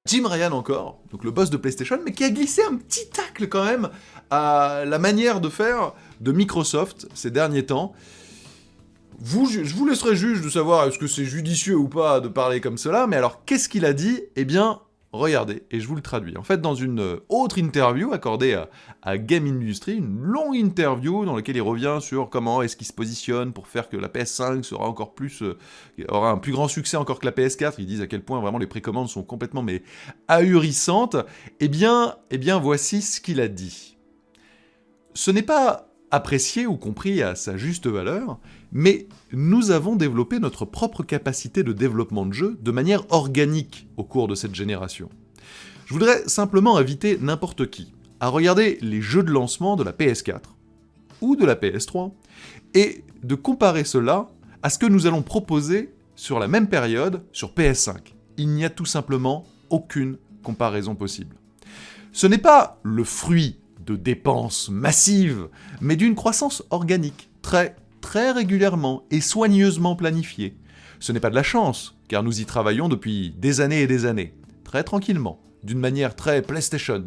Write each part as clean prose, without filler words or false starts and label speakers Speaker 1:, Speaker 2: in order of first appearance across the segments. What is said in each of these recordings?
Speaker 1: Jim Ryan encore, donc le boss de PlayStation, mais qui a glissé un petit tacle quand même à la manière de faire de Microsoft ces derniers temps. Je vous laisserai juge de savoir est-ce que c'est judicieux ou pas de parler comme cela, mais alors qu'est-ce qu'il a dit ? Eh bien, regardez, et je vous le traduis. En fait, dans une autre interview accordée à Game Industry, une longue interview dans laquelle il revient sur comment est-ce qu'il se positionne pour faire que la PS5 sera encore plus, aura un plus grand succès encore que la PS4. Ils disent à quel point vraiment les précommandes sont complètement ahurissantes. Eh bien, voici ce qu'il a dit. Ce n'est pas apprécié ou compris à sa juste valeur, mais nous avons développé notre propre capacité de développement de jeu de manière organique au cours de cette génération. Je voudrais simplement inviter n'importe qui à regarder les jeux de lancement de la PS4 ou de la PS3 et de comparer cela à ce que nous allons proposer sur la même période sur PS5. Il n'y a tout simplement aucune comparaison possible. Ce n'est pas le fruit de dépenses massives, mais d'une croissance organique, très régulièrement et soigneusement planifiée. Ce n'est pas de la chance, car nous y travaillons depuis des années et des années, très tranquillement, d'une manière très PlayStation.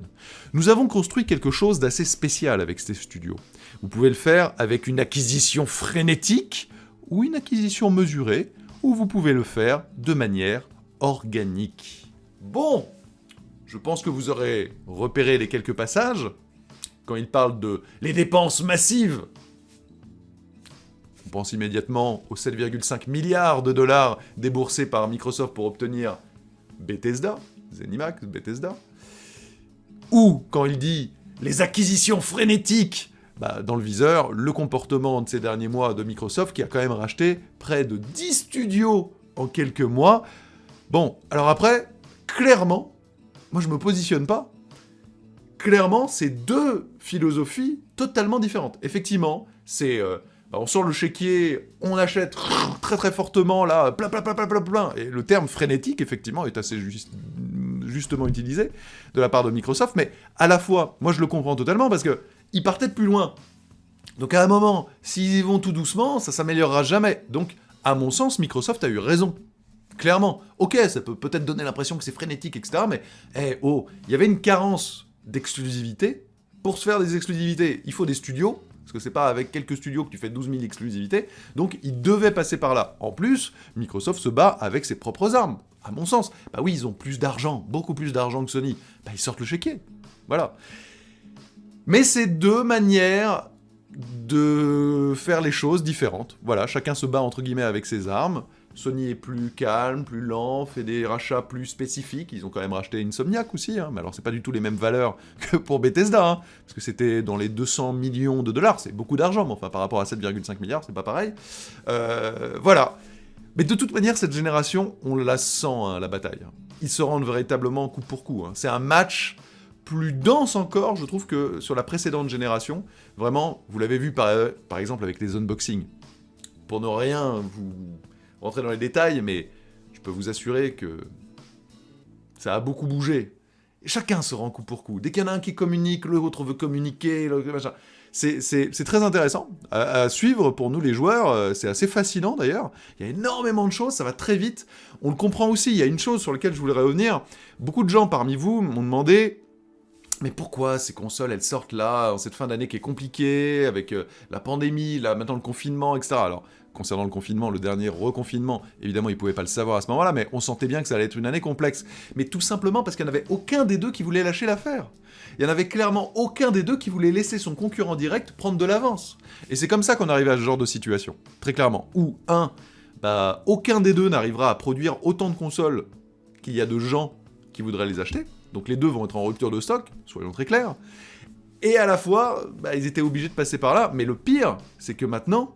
Speaker 1: Nous avons construit quelque chose d'assez spécial avec ces studios. Vous pouvez le faire avec une acquisition frénétique, ou une acquisition mesurée, ou vous pouvez le faire de manière organique. Bon, je pense que vous aurez repéré les quelques passages. Quand il parle de les dépenses massives, on pense immédiatement aux 7,5 milliards de dollars déboursés par Microsoft pour obtenir Bethesda, ZeniMax, Bethesda. Ou quand il dit les acquisitions frénétiques, dans le viseur, le comportement de ces derniers mois de Microsoft qui a quand même racheté près de 10 studios en quelques mois. Bon, alors après, clairement, moi je me positionne pas. Clairement, c'est deux philosophies totalement différentes. Effectivement, c'est... on sort le chéquier, on achète très très fortement, là, plein. Et le terme frénétique, effectivement, est assez justement utilisé de la part de Microsoft, mais à la fois, moi je le comprends totalement, parce que ils partaient de plus loin. Donc à un moment, s'ils y vont tout doucement, ça s'améliorera jamais. Donc, à mon sens, Microsoft a eu raison. Clairement. Ok, ça peut peut-être donner l'impression que c'est frénétique, etc., mais, il y avait une carence d'exclusivité. Pour se faire des exclusivités, il faut des studios, parce que c'est pas avec quelques studios que tu fais 12 000 exclusivités, donc il devait passer par là. En plus, Microsoft se bat avec ses propres armes, à mon sens. Bah oui, ils ont plus d'argent, beaucoup plus d'argent que Sony. Bah ils sortent le chéquier, voilà. Mais c'est deux manières de faire les choses différentes. Voilà, chacun se bat entre guillemets avec ses armes. Sony est plus calme, plus lent, fait des rachats plus spécifiques. Ils ont quand même racheté Insomniac aussi, mais alors c'est pas du tout les mêmes valeurs que pour Bethesda, parce que c'était dans les 200 millions de dollars, c'est beaucoup d'argent, mais enfin par rapport à 7,5 milliards, c'est pas pareil. Voilà. Mais de toute manière, cette génération, on la sent, la bataille. Ils se rendent véritablement coup pour coup. C'est un match plus dense encore, je trouve, que sur la précédente génération. Vraiment, vous l'avez vu par exemple avec les unboxings. Pour ne rien vous rentrer dans les détails, mais je peux vous assurer que ça a beaucoup bougé. Et chacun se rend coup pour coup. Dès qu'il y en a un qui communique, l'autre veut communiquer, machin. C'est très intéressant à suivre pour nous les joueurs, c'est assez fascinant d'ailleurs. Il y a énormément de choses, ça va très vite. On le comprend aussi, il y a une chose sur laquelle je voulais revenir. Beaucoup de gens parmi vous m'ont demandé mais pourquoi ces consoles, elles sortent là, en cette fin d'année qui est compliquée, avec la pandémie, là, maintenant le confinement, etc. Alors, concernant le confinement, le dernier reconfinement, évidemment, ils ne pouvaient pas le savoir à ce moment-là, mais on sentait bien que ça allait être une année complexe. Mais tout simplement parce qu'il n'y en avait aucun des deux qui voulait lâcher l'affaire. Il n'y en avait clairement aucun des deux qui voulait laisser son concurrent direct prendre de l'avance. Et c'est comme ça qu'on arrive à ce genre de situation, très clairement. Où, aucun des deux n'arrivera à produire autant de consoles qu'il y a de gens qui voudraient les acheter. Donc les deux vont être en rupture de stock, soyons très clairs. Et à la fois, ils étaient obligés de passer par là. Mais le pire, c'est que maintenant,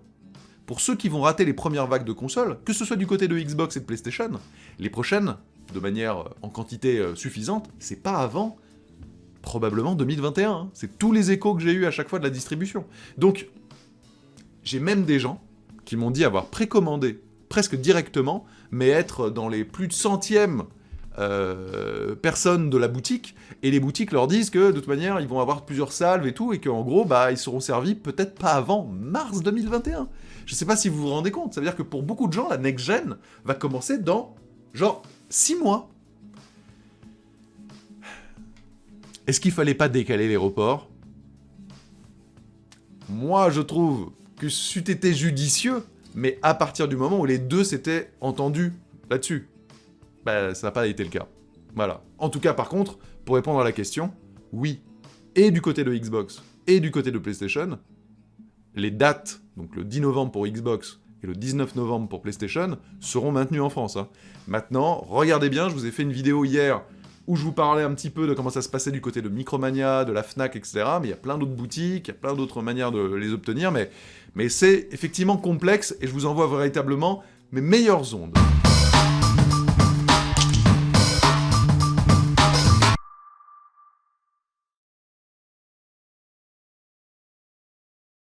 Speaker 1: pour ceux qui vont rater les premières vagues de consoles, que ce soit du côté de Xbox et de PlayStation, les prochaines, de manière en quantité suffisante, c'est pas avant, probablement 2021. C'est tous les échos que j'ai eus à chaque fois de la distribution. Donc, j'ai même des gens qui m'ont dit avoir précommandé, presque directement, mais être dans les plus de centièmes personnes de la boutique, et les boutiques leur disent que de toute manière ils vont avoir plusieurs salves et tout, et qu'en gros ils seront servis peut-être pas avant mars 2021. Je sais pas si vous vous rendez compte, ça veut dire que pour beaucoup de gens la next gen va commencer dans genre 6 mois. Est-ce qu'il fallait pas décaler les reports? Moi, je trouve que c'eût été judicieux, mais à partir du moment où les deux s'étaient entendus là-dessus. Bah, ça n'a pas été le cas. Voilà. En tout cas, par contre, pour répondre à la question, oui. Et du côté de Xbox, et du côté de PlayStation, les dates, donc le 10 novembre pour Xbox et le 19 novembre pour PlayStation, seront maintenues en France. Hein. Maintenant, regardez bien, je vous ai fait une vidéo hier où je vous parlais un petit peu de comment ça se passait du côté de Micromania, de la Fnac, etc. Mais il y a plein d'autres boutiques, il y a plein d'autres manières de les obtenir, mais c'est effectivement complexe, et je vous envoie véritablement mes meilleures ondes.